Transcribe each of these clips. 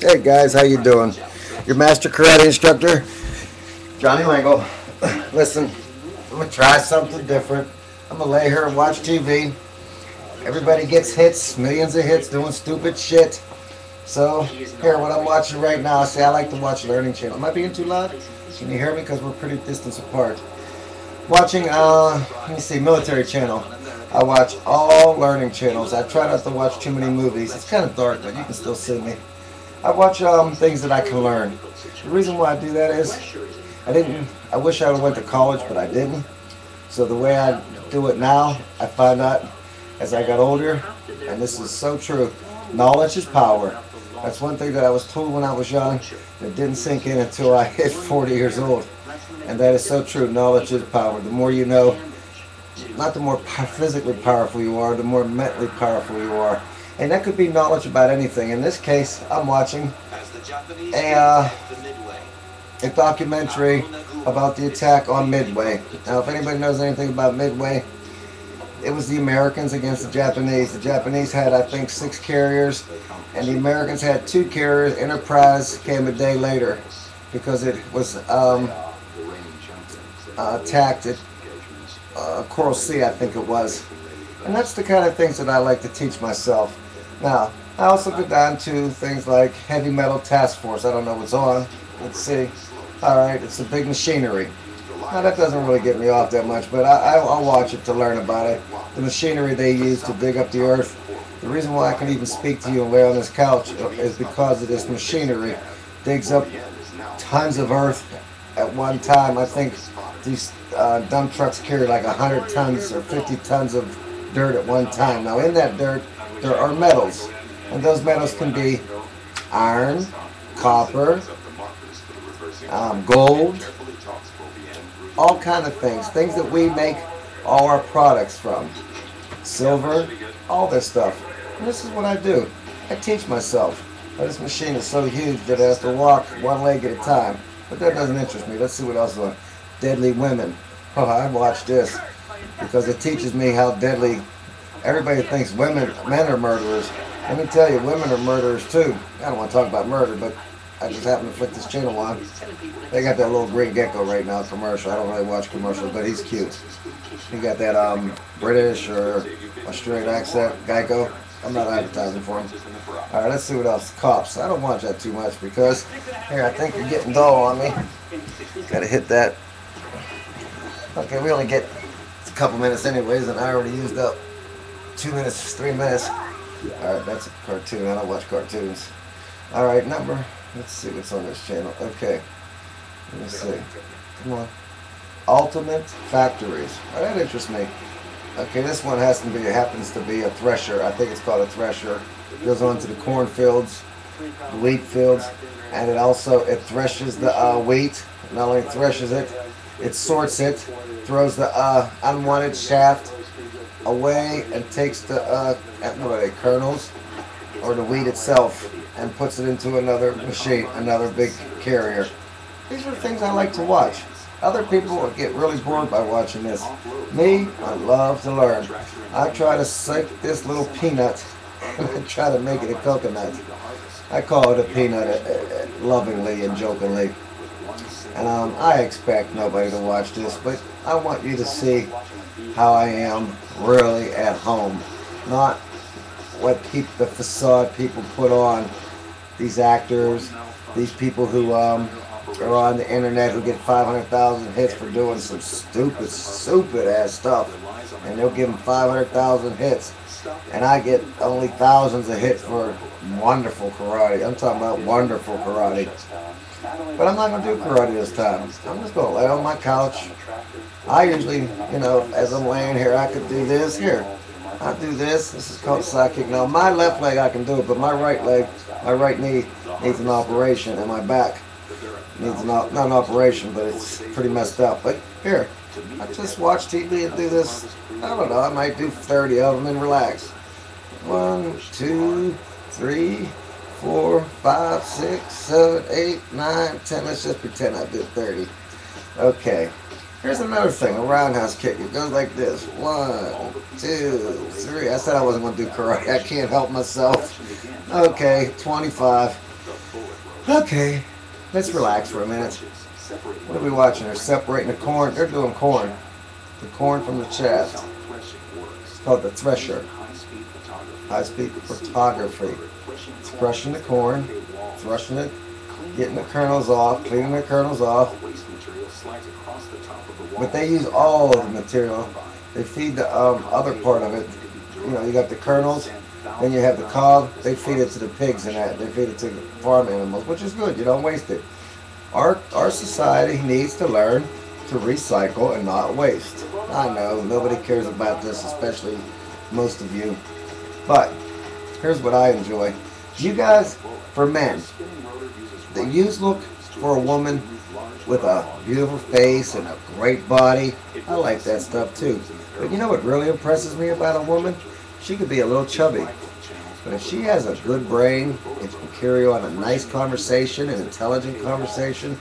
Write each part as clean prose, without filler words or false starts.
Hey guys, how you doing? Your master karate instructor, Johnny Langle. Listen, I'm gonna try something different. I'm gonna lay here and watch TV. Everybody gets hits, millions of hits doing stupid shit. So, here, what I'm watching right now, see, I like to watch Learning Channel. Am I being too loud? Can you hear me? Because we're pretty distance apart. Watching, let me see, Military Channel. I watch all learning channels. I try not to watch too many movies. It's kind of dark, but you can still see me. I watch things that I can learn. The reason why I do that is I wish I would have went to college, but I didn't. So the way I do it now, I find out as I got older, and this is so true, knowledge is power. That's one thing that I was told when I was young that didn't sink in until I hit 40 years old. And that is so true. Knowledge is power. The more you know, not the more physically powerful you are, the more mentally powerful you are. And that could be knowledge about anything. In this case, I'm watching a, a documentary about the attack on Midway. Now, if anybody knows anything about Midway, it was the Americans against the Japanese. The Japanese had, I think, 6 carriers, and the Americans had 2 carriers. Enterprise came a day later because it was attacked at Coral Sea, I think it was. And that's the kind of things that I like to teach myself. Now, I also go down to things like Heavy Metal Task Force. I don't know what's on. Let's see. Alright, it's a big machinery. Now, that doesn't really get me off that much, but I'll watch it to learn about it. The machinery they use to dig up the earth. The reason why I can even speak to you and lay on this couch is because of this machinery. Digs up tons of earth at one time. I think these dump trucks carry like 100 tons or 50 tons of dirt at one time. Now, in that dirt, there are metals, and those metals can be iron, copper, gold, all kind of things that we make all our products from, silver, all this stuff. And this is what I do. I teach myself. Now, this machine is so huge that it has to walk one leg at a time, but that doesn't interest me. Let's see what else is on. Deadly Women. Oh, I watch this because it teaches me how deadly. Everybody thinks men are murderers. Let me tell you, women are murderers too. I don't want to talk about murder, but I just happen to flick this channel on. They got that little green gecko right now commercial. I don't really watch commercials, but he's cute. He got that British or Australian accent, Geico. I'm not advertising for him. All right, let's see what else. Cops. I don't watch that too much because, here, I think you're getting dull on me. Got to hit that. Okay, we only get a couple minutes anyways, and I already used up 2 minutes, 3 minutes. Alright, that's a cartoon. I don't watch cartoons. Alright, let's see what's on this channel. Okay, let me see. Come on. Ultimate Factories. Oh, that interests me. Okay, this one happens to be a thresher. I think it's called a thresher. It goes on to the cornfields, the wheat fields, and it threshes the wheat. Not only threshes it, it sorts it, throws the unwanted shaft away, and takes the what are they, kernels or the wheat itself, and puts it into another machine, another big carrier. These are things I like to watch. Other people will get really bored by watching this. Me, I love to learn. I try to sink this little peanut and I try to make it a coconut. I call it a peanut lovingly and jokingly. And I expect nobody to watch this, but I want you to see how I am really at home. Not what the facade people put on. These actors, these people who are on the internet who get 500,000 hits for doing some stupid ass stuff. And they'll give them 500,000 hits. And I get only thousands of hits for wonderful karate. I'm talking about wonderful karate. But I'm not going to do karate this time. I'm just going to lay on my couch. I usually, as I'm laying here, I could do this. Here, I do this. This is called side kick. Now, my left leg I can do it, but my right leg, my right knee needs an operation, and my back needs not an operation, but it's pretty messed up. But here, I just watch TV and do this. I don't know. I might do 30 of them and relax. 1, 2, 3, 4, 5, 6, 7, 8, 9, 10. Let's just pretend I did 30. Okay. Here's another thing, a roundhouse kick. It goes like this. 1, 2, 3. I said I wasn't going to do karate. I can't help myself. Okay, 25. Okay, let's relax for a minute. What are we watching? They're separating the corn. They're doing corn. The corn from the chaff. It's called the thresher. High-speed photography. It's crushing the corn, threshing it, getting the kernels off, cleaning the kernels off. But they use all of the material. They feed the other part of it. You know, you got the kernels, then you have the cob. They feed it to the pigs and that. They feed it to the farm animals, which is good. You don't waste it. Our society needs to learn to recycle and not waste. I know nobody cares about this, especially most of you. But here's what I enjoy. You guys, for men, the use look for a woman with a beautiful face and a great body. I like that stuff too. But you know what really impresses me about a woman? She could be a little chubby. But if she has a good brain and can carry on a nice conversation, an intelligent conversation,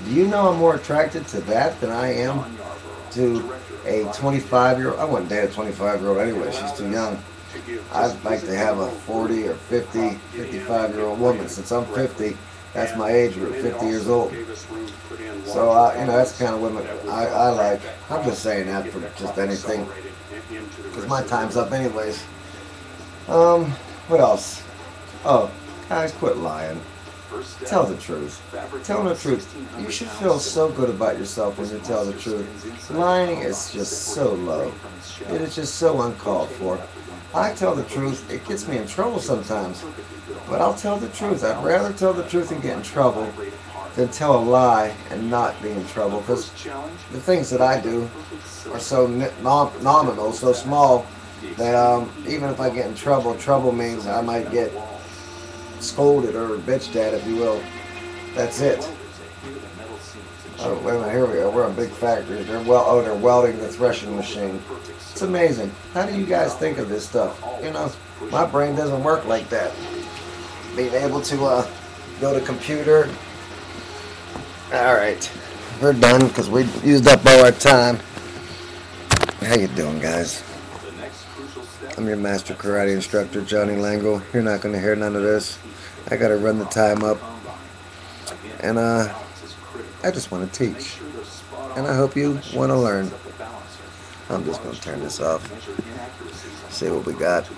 do you know I'm more attracted to that than I am to a 25-year-old? I wouldn't date a 25-year-old anyway. She's too young. I'd like to have a 40 or 50, 55-year-old woman. Since I'm 50, that's my age group, 50 years old. So, you know, that's the kind of women I like. I'm just saying that for just anything. Because my time's up anyways. What else? Oh, guys, quit lying. Tell the truth. Tell the truth. You should feel so good about yourself when you tell the truth. Lying is just so low. It is just so uncalled for. I tell the truth. It gets me in trouble sometimes. But I'll tell the truth. I'd rather tell the truth and get in trouble than tell a lie and not be in trouble. Because the things that I do are so nominal, so small, that even if I get in trouble, trouble means I might get scolded or bitched at, if you will. That's it. Oh, wait a minute, here we are. We're a big factory. They're welding the threshing machine. It's amazing. How do you guys think of this stuff? You know, my brain doesn't work like that. Being able to go to computer. Alright, we're done because we used up all our time. How you doing, guys? I'm your master karate instructor, Johnny Langle. You're not going to hear none of this. I got to run the time up. And I just want to teach. And I hope you want to learn. I'm just going to turn this off. See what we got.